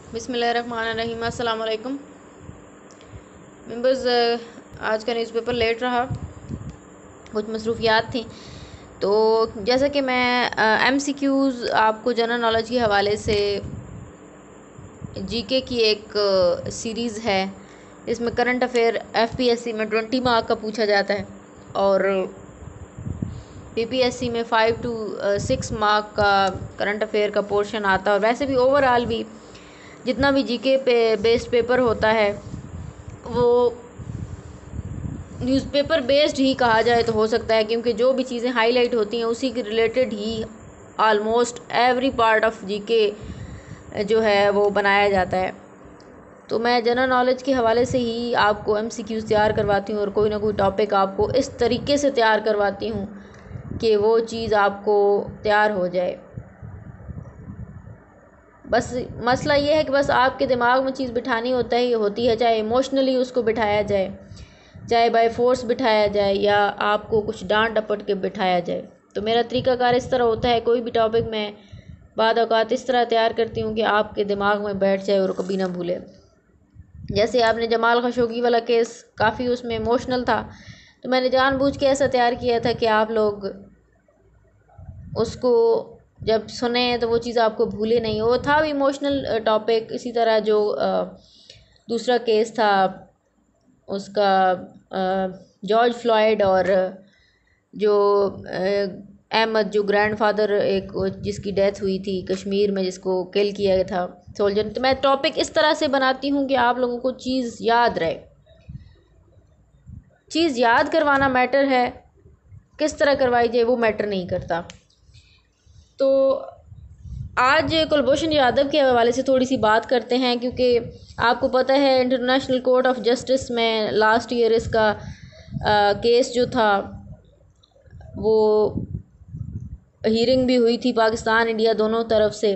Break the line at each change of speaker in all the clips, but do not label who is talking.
बिस्मिल्लाहिर्रहमानिर्रहीम। अस्सलाम वालेकुम मेंबर्स। आज का न्यूज़पेपर लेट रहा, कुछ मसरूफियात थी। तो जैसा कि मैं एमसीक्यूज़ आपको जनरल नॉलेज के हवाले से जीके की एक सीरीज़ है। इसमें करंट अफेयर एफपीएससी में 20 मार्क का पूछा जाता है और पीपीएससी में 5 to 6 मार्क का करंट अफेयर का पोर्शन आता है। और वैसे भी ओवरऑल भी जितना भी जीके पे बेस्ड पेपर होता है वो न्यूज़पेपर बेस्ड ही कहा जाए तो हो सकता है, क्योंकि जो भी चीज़ें हाईलाइट होती हैं उसी के related he almost every part of GK जो है वो बनाया जाता है। तो मैं जनरल नॉलेज के हवाले से ही आपको एमसीक्यूज़ तैयार करवाती हूँ और कोई ना कोई टॉपिक आपको इस तरीके से तैयार करवाती हूँ कि वो चीज़ आपको तैयार हो जाए। बस मसला ये है कि बस आपके दिमाग में चीज़ बिठानी होती है, चाहे इमोशनली उसको बिठाया जाए, चाहे बाय फोर्स बिठाया जाए या आपको कुछ डांट डपट के बिठाया जाए। तो मेरा तरीक़ाकार इस तरह होता है, कोई भी टॉपिक मैं बाद औक़ात इस तरह तैयार करती हूँ कि आपके दिमाग में बैठ जाए और कभी ना भूले। जैसे आपने जमाल खशोगी वाला केस काफ़ी उसमें इमोशनल था, तो मैंने जानबूझ के ऐसा तैयार किया था कि आप लोग उसको जब सुने तो वो चीज़ आपको भूले नहीं। वो था भी इमोशनल टॉपिक। इसी तरह जो दूसरा केस था उसका जॉर्ज फ्लॉयड और जो अहमद जो ग्रैंडफादर एक जिसकी डेथ हुई थी कश्मीर में, जिसको किल किया था सोल्जर। तो मैं टॉपिक इस तरह से बनाती हूँ कि आप लोगों को चीज़ याद रहे। चीज़ याद करवाना मैटर है, किस तरह करवाई जाए वो मैटर नहीं करता। तो आज कुलभूषण यादव के हवाले से थोड़ी सी बात करते हैं, क्योंकि आपको पता है इंटरनेशनल कोर्ट ऑफ जस्टिस में लास्ट ईयर इसका केस जो था वो हीयरिंग भी हुई थी, पाकिस्तान इंडिया दोनों तरफ से।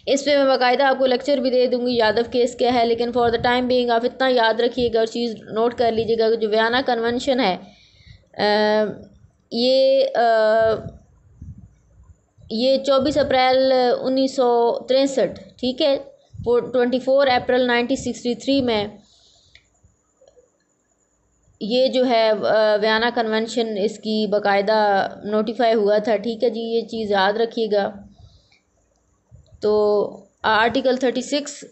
इस पे मैं बाकायदा आपको लेक्चर भी दे दूँगी यादव केस क्या है, लेकिन फॉर द टाइम बीइंग आप इतना याद रखिएगा और चीज़ नोट कर लीजिएगा कि जो वियना कन्वेंशन है ये 24 अप्रैल 1963, ठीक है, 24 अप्रैल 1963 में ये जो है वियना कन्वेंशन इसकी बाकायदा नोटिफाई हुआ था। ठीक है जी, ये चीज़ याद रखिएगा। तो article 36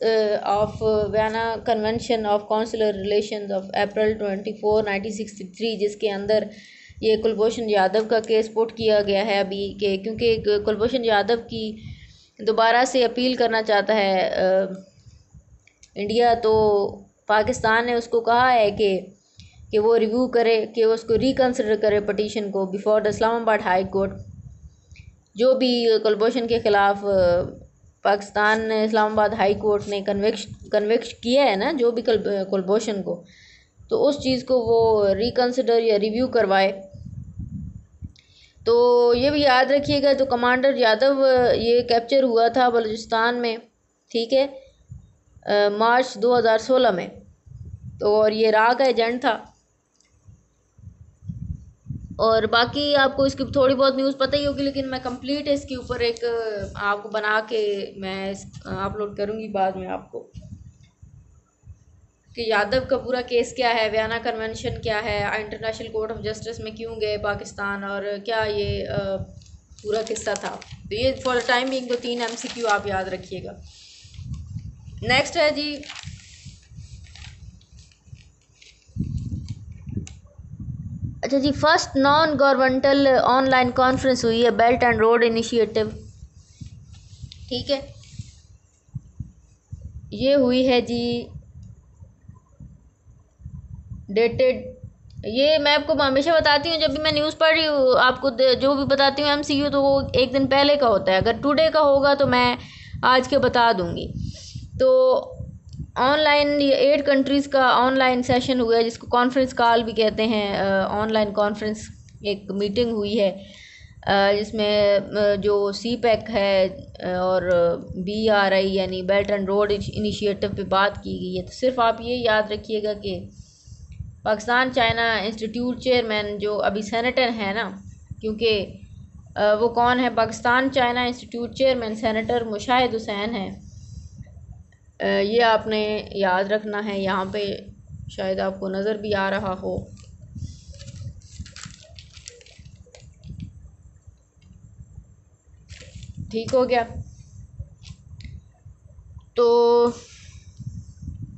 of Vienna convention of consular relations of April 24 1963, जिसके अंदर ये कुलभूषण यादव का केस पुट किया गया है अभी के, क्योंकि कुलभूषण यादव की दोबारा से अपील करना चाहता है इंडिया। तो पाकिस्तान ने उसको कहा है कि वो रिव्यू करे, कि वो उसको रिकन्सिडर करे पटिशन को before the Islamabad high court. जो भी कुलभूषण के ख़िलाफ़ पाकिस्तान ने इस्लामाबाद हाई कोर्ट ने कन्विक्ट किया है ना, जो भी कुलभूषण को, तो उस चीज़ को वो रिकन्सिडर या रिव्यू करवाए। तो ये भी याद रखिएगा। तो कमांडर यादव ये कैप्चर हुआ था बलूचिस्तान में, ठीक है, मार्च 2016 में। तो और ये रा का एजेंट था। और बाकी आपको इसकी थोड़ी बहुत न्यूज़ पता ही होगी, लेकिन मैं कंप्लीट इसके ऊपर एक आपको बना के मैं अपलोड करूँगी बाद में आपको, कि यादव का पूरा केस क्या है, वियना कन्वेंशन क्या है, इंटरनेशनल कोर्ट ऑफ जस्टिस में क्यों गए पाकिस्तान, और क्या ये पूरा किस्सा था। तो ये फॉर द टाइम बिंग तो 3 एमसीक्यू आप याद रखिएगा। नेक्स्ट है जी, अच्छा जी, first non governmental online conference हुई है बेल्ट एंड रोड इनिशिएटिव, ठीक है। ये हुई है जी डेटेड, ये मैं आपको हमेशा बताती हूँ जब भी मैं न्यूज़ पढ़ रही हूँ, आपको जो भी बताती हूँ एमसीक्यू, तो वो एक दिन पहले का होता है। अगर टुडे का होगा तो मैं आज के बता दूँगी। तो ऑनलाइन ये 8 कंट्रीज़ का ऑनलाइन सेशन हुआ है, जिसको कॉन्फ्रेंस कॉल भी कहते हैं। ऑनलाइन कॉन्फ्रेंस एक मीटिंग हुई है जिसमें जो CPEC है और BRI यानी बेल्ट एंड रोड इनिशिएटिव पे बात की गई है। तो सिर्फ आप ये याद रखिएगा कि पाकिस्तान चाइना इंस्टीट्यूट चेयरमैन जो अभी सेनेटर है ना, क्योंकि वो कौन है, Pakistan China institute chairman senator Mushahid Hussain है। ये आपने याद रखना है। यहाँ पे शायद आपको नज़र भी आ रहा हो। ठीक हो गया। तो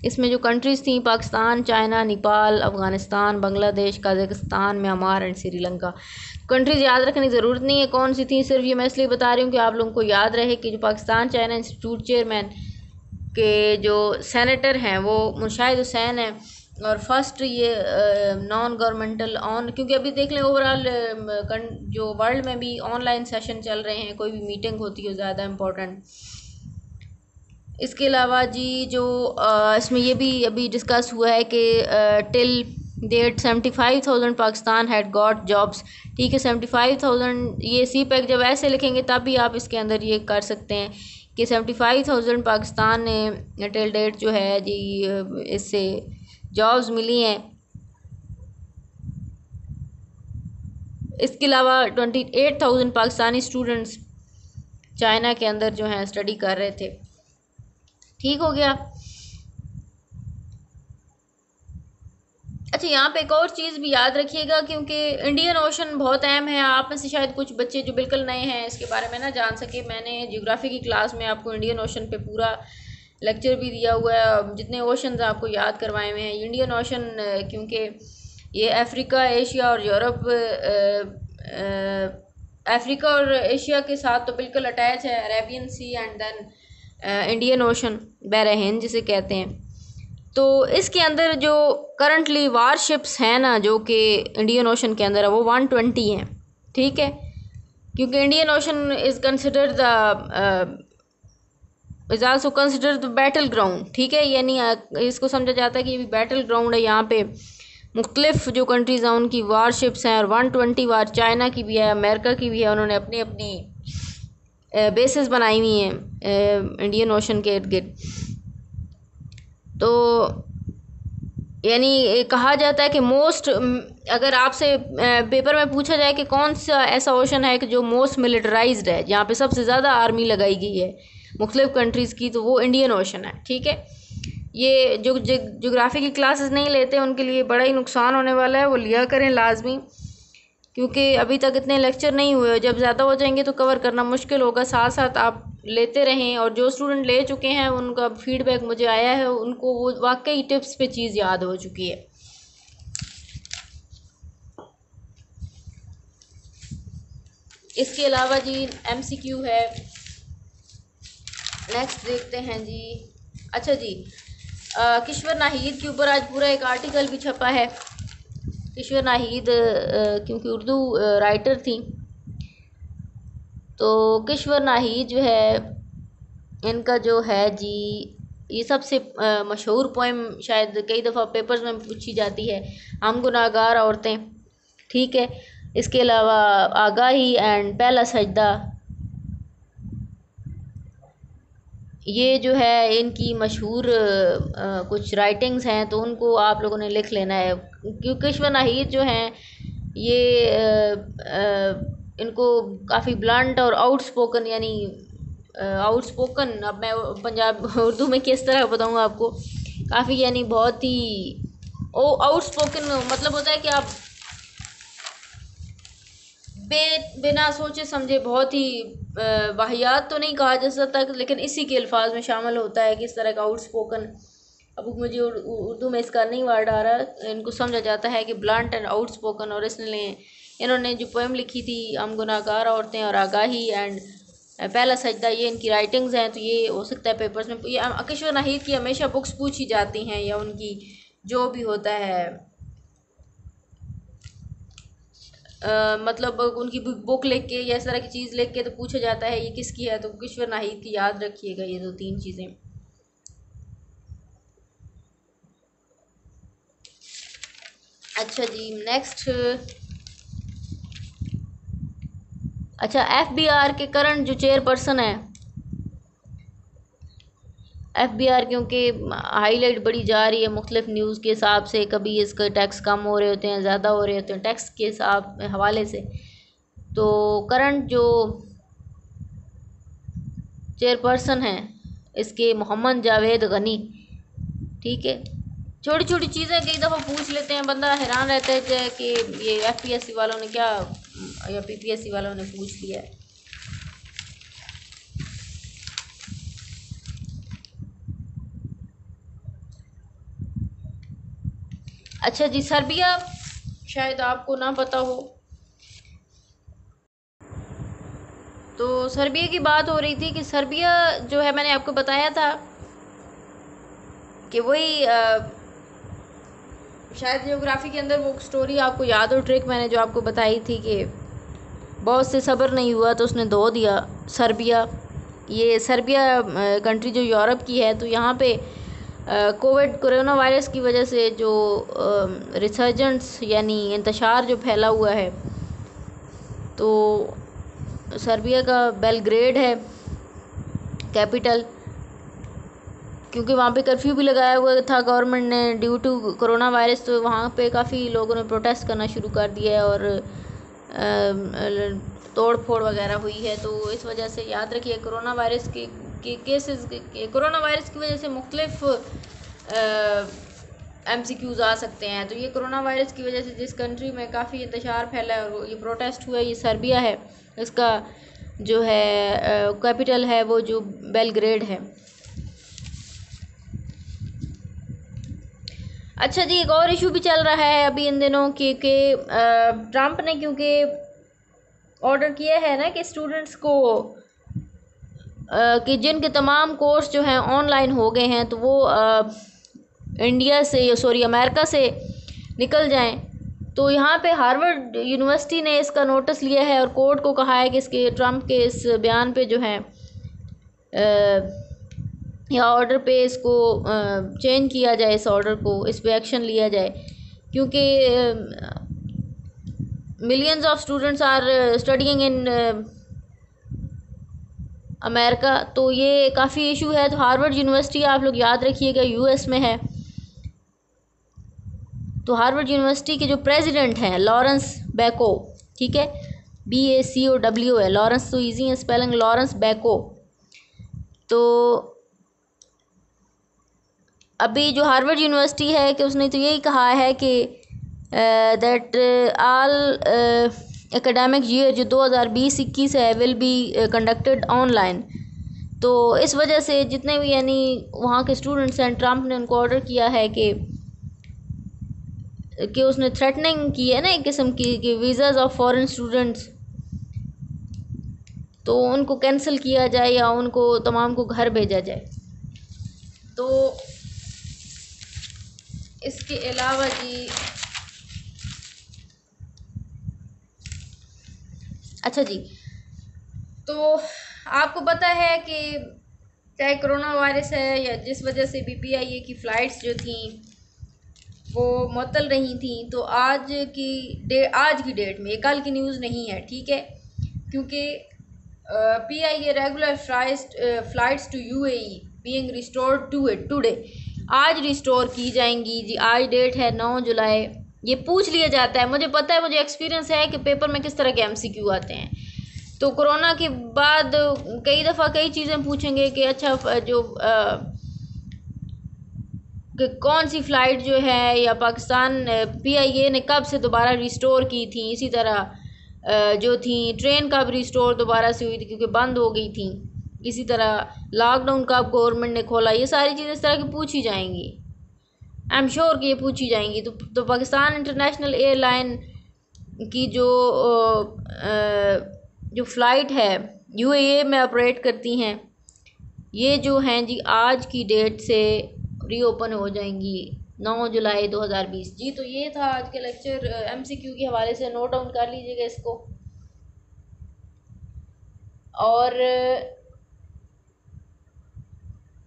इसमें जो कंट्रीज़ थी, Pakistan, China, Nepal, Afghanistan, Bangladesh, Kazakhstan, Myanmar and Sri Lanka. Countries याद रखने की ज़रूरत नहीं है कौन सी थी, सिर्फ ये मैं इसलिए बता रही हूँ कि आप लोगों को याद रहे कि जो पाकिस्तान चाइना इंस्टीट्यूट चेयरमैन के जो सेनेटर हैं वो मुशाहिद हुसैन है। और फर्स्ट ये नॉन गवर्नमेंटल ऑन, क्योंकि अभी देख लें ओवरऑल जो वर्ल्ड में भी ऑनलाइन सेशन चल रहे हैं, कोई भी मीटिंग होती है ज़्यादा इम्पोर्टेंट। इसके अलावा जी जो इसमें ये भी अभी डिस्कस हुआ है कि till date 75,000 Pakistan had got jobs. ठीक है, 75,000, ये सी पैक जब ऐसे लिखेंगे तब भी आप इसके अंदर ये कर सकते हैं कि 75,000 पाकिस्तान ने टिल डेट जो है जी इससे जॉब्स मिली हैं। इसके अलावा 28,000 पाकिस्तानी स्टूडेंट्स चाइना के अंदर जो हैं स्टडी कर रहे थे। ठीक हो गया। अच्छा, यहाँ पे एक और चीज़ भी याद रखिएगा, क्योंकि इंडियन ओशन बहुत अहम है। आप में से शायद कुछ बच्चे जो बिल्कुल नए हैं इसके बारे में ना जान सके। मैंने ज्योग्राफी की क्लास में आपको इंडियन ओशन पे पूरा लेक्चर भी दिया हुआ है, जितने ओशन आपको याद करवाए हुए हैं। इंडियन ओशन क्योंकि ये अफ्रीका, एशिया और यूरोप, अफ्रीका और एशिया के साथ तो बिल्कुल अटैच है, Arabian Sea and then Indian Ocean, बहर हिंद जिसे कहते हैं। तो इसके अंदर जो करंटली वारशिप्स हैं ना, जो कि इंडियन ओशन के अंदर है, वो 120 हैं। ठीक है, क्योंकि Indian ocean is consider the is also consider the battle ground. ठीक है, यानी इसको समझा जाता है कि ये भी बैटल ग्राउंड है। यहाँ पे मुख्तलिफ जो कंट्रीज़ हैं उनकी वारशिप्स हैं, और 120 वार चाइना की भी है, अमेरिका की भी है। उन्होंने अपनी अपनी बेसिस बनाई हुई हैं इंडियन ओशन के इर्द गिर्द। तो यानी कहा जाता है कि मोस्ट, अगर आपसे पेपर में पूछा जाए कि कौन सा ऐसा ओशन है कि जो मोस्ट मिलिटराइज्ड है, जहाँ पे सबसे ज़्यादा आर्मी लगाई गई है मुख्तलिफ कंट्रीज़ की, तो वो इंडियन ओशन है। ठीक है, ये जो जोग्राफी की क्लासेस नहीं लेते उनके लिए बड़ा ही नुकसान होने वाला है, वो लिया करें लाजमी, क्योंकि अभी तक इतने लेक्चर नहीं हुए। जब ज़्यादा हो जाएंगे तो कवर करना मुश्किल होगा। साथ साथ आप लेते रहें, और जो स्टूडेंट ले चुके हैं उनका फीडबैक मुझे आया है, उनको वो वाकई टिप्स पे चीज़ याद हो चुकी है। इसके अलावा जी MCQ है, नेक्स्ट देखते हैं जी। अच्छा जी, किश्वर नाहिद के ऊपर आज पूरा एक आर्टिकल भी छपा है। किश्वर नाहिद क्योंकि उर्दू राइटर थी, तो किश्वर नाहिद जो है, इनका जो है जी, ये सबसे मशहूर पोएम शायद कई दफ़ा पेपर्स में पूछी जाती है, हम गुनाहगार औरतें। ठीक है, इसके अलावा आगाही एंड पहला सजदा, ये जो है इनकी मशहूर कुछ राइटिंग्स हैं, तो उनको आप लोगों ने लिख लेना है। क्योंकि किश्वर नाहिद जो हैं ये इनको काफ़ी ब्लंट और आउटस्पोकन, यानी आउटस्पोकन, अब मैं पंजाब उर्दू में किस तरह बताऊँ आपको, काफ़ी यानी बहुत ही आउटस्पोकन मतलब होता है कि आप बिना सोचे समझे, बहुत ही वाहियात तो नहीं कहा जा सकता, लेकिन इसी के अल्फाज में शामिल होता है कि इस तरह का आउटस्पोकन। अब मुझे उर्दू में इसका नहीं वर्ड आ रहा, इनको समझा जाता है कि ब्लंट एंड आउटस्पोकन। और इसलिए इन्होंने जो पोएम लिखी थी, हम गुनाहगार औरतें और आगाही एंड पहला सजदा, ये इनकी राइटिंग्स हैं। तो ये हो सकता है पेपर्स में, ये किश्वर नाहिद की हमेशा बुक्स पूछी जाती हैं, या उनकी जो भी होता है मतलब उनकी बुक लिख के या इस तरह की चीज़ लिख के तो पूछा जाता है ये किसकी है, तो किश्वर नाहिद की याद रखिएगा ये 2-3 चीज़ें। अच्छा जी, नेक्स्ट। अच्छा, FBR के करंट जो चेयरपर्सन है, FBR क्योंकि हाईलाइट बढ़ी जा रही है मुख्तलिफ न्यूज़ के हिसाब से, कभी इसके टैक्स कम हो रहे होते हैं, ज़्यादा हो रहे होते हैं टैक्स के हिसाब हवाले से। तो करंट जो चेयरपर्सन है इसके मोहम्मद जावेद गनी। ठीक है, छोटी छोटी चीज़ें कई दफ़ा पूछ लेते हैं, बंदा हैरान रहता है कि ये एफपीएससी वालों ने क्या या पीपीएससी वालों ने पूछ लिया है। अच्छा जी, सर्बिया शायद आपको ना पता हो, तो सर्बिया की बात हो रही थी कि सर्बिया जो है, मैंने आपको बताया था कि वही शायद जियोग्राफी के अंदर वो स्टोरी आपको याद हो, ट्रिक मैंने जो आपको बताई थी कि बहुत से सब्र नहीं हुआ तो उसने धो दिया सर्बिया। ये सर्बिया कंट्री जो यूरोप की है, तो यहाँ पे कोरोना वायरस की वजह से जो रिसर्जेंस यानी इंतशार जो फैला हुआ है, तो सर्बिया का बेलग्रेड है कैपिटल, क्योंकि वहाँ पे कर्फ्यू भी लगाया हुआ था गवर्नमेंट ने ड्यू टू कोरोना वायरस। तो वहाँ पे काफ़ी लोगों ने प्रोटेस्ट करना शुरू कर दिया है और तोड़ फोड़ वगैरह हुई है। तो इस वजह से याद रखिए, कोरोना वायरस के केसेस कोरोना वायरस की वजह से मुख्तलिफ MCQs आ सकते हैं। तो ये कोरोना वायरस की वजह से जिस कंट्री में काफ़ी इंतशार फैला है और ये प्रोटेस्ट हुआ है, ये सर्बिया है। इसका जो है कैपिटल है वो जो बेलग्रेड है। अच्छा जी, एक और इशू भी चल रहा है अभी इन दिनों क्योंकि ट्रंप ने क्योंकि ऑर्डर किया है ना कि स्टूडेंट्स को कि जिनके तमाम कोर्स जो हैं ऑनलाइन हो गए हैं, तो वो इंडिया से सॉरी अमेरिका से निकल जाएं। तो यहाँ पे हार्वर्ड यूनिवर्सिटी ने इसका नोटिस लिया है और कोर्ट को कहा है कि इसके ट्रंप के इस बयान पे जो है या ऑर्डर पे इसको चेंज किया जाए, इस ऑर्डर को, इस पे एक्शन लिया जाए, क्योंकि millions of students are studying in America. तो ये काफ़ी इशू है। तो हार्वर्ड यूनिवर्सिटी आप लोग याद रखिएगा यूएस में है। तो हार्वर्ड यूनिवर्सिटी के जो प्रेसिडेंट हैं लॉरेंस बैको, ठीक है, BACOW है, लॉरेंस तो ईजी है स्पेलिंग, लॉरेंस बैको। तो अभी जो हार्वर्ड यूनिवर्सिटी है कि उसने तो यही कहा है कि दैट ऑल एकेडमिक ईयर जो 2020-21 है विल बी कंडक्टेड ऑनलाइन। तो इस वजह से जितने भी यानी वहाँ के स्टूडेंट्स हैं, ट्रंप ने उनको ऑर्डर किया है कि उसने थ्रेटनिंग की है ना एक किस्म की कि वीज़ाज ऑफ फॉरेन स्टूडेंट्स, तो उनको कैंसिल किया जाए या उनको तमाम को घर भेजा जाए। तो इसके अलावा जी, अच्छा जी, तो आपको पता है कि चाहे कोरोना वायरस है या जिस वजह से BPIA की फ़्लाइट्स जो थी वो मुअत्तल रही थी, तो आज की डेट में, ये कल की न्यूज़ नहीं है, ठीक है, क्योंकि PIA regular flights to UAE being restored to it today, आज रिस्टोर की जाएंगी जी। आज डेट है 9 जुलाई। ये पूछ लिया जाता है, मुझे पता है, मुझे एक्सपीरियंस है कि पेपर में किस तरह के MCQ आते हैं। तो कोरोना के बाद कई दफ़ा कई चीज़ें पूछेंगे कि अच्छा जो कि कौन सी फ़्लाइट जो है या पाकिस्तान PIA ने कब से दोबारा रिस्टोर की थी, इसी तरह जो थी ट्रेन कब रिस्टोर दोबारा से हुई थी क्योंकि बंद हो गई थी, इसी तरह लॉकडाउन कब गवर्नमेंट ने खोला, ये सारी चीज़ें इस तरह की पूछी जाएंगी। आई एम श्योर कि ये पूछी जाएंगी। तो पाकिस्तान इंटरनेशनल एयरलाइन की जो फ़्लाइट है UAE में ऑपरेट करती हैं, ये जो हैं जी आज की डेट से रीओपन हो जाएंगी 9 जुलाई 2020 जी। तो ये था आज के लेक्चर MCQ के हवाले से, नोट डाउन कर लीजिएगा इसको। और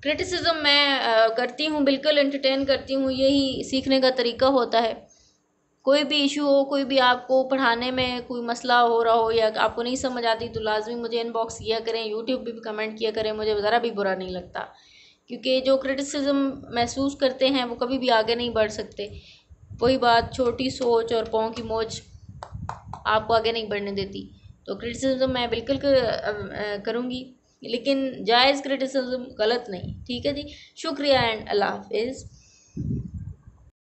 क्रिटिसिज्म मैं करती हूँ, बिल्कुल एंटरटेन करती हूँ, यही सीखने का तरीका होता है। कोई भी इशू हो, कोई भी आपको पढ़ाने में कोई मसला हो रहा हो या आपको नहीं समझ आती, तो लाजमी मुझे इनबॉक्स किया करें, यूट्यूब पे भी कमेंट किया करें, मुझे ज़रा भी बुरा नहीं लगता, क्योंकि जो क्रिटिसिज्म महसूस करते हैं वो कभी भी आगे नहीं बढ़ सकते। वही बात, छोटी सोच और पाँव की मोच आपको आगे नहीं बढ़ने देती। तो क्रिटिसिज्म मैं बिल्कुल करूँगी। लेकिन जायज़ क्रिटिसिज्म गलत नहीं। ठीक है जी, शुक्रिया एंड अल्लाह हाफिज़।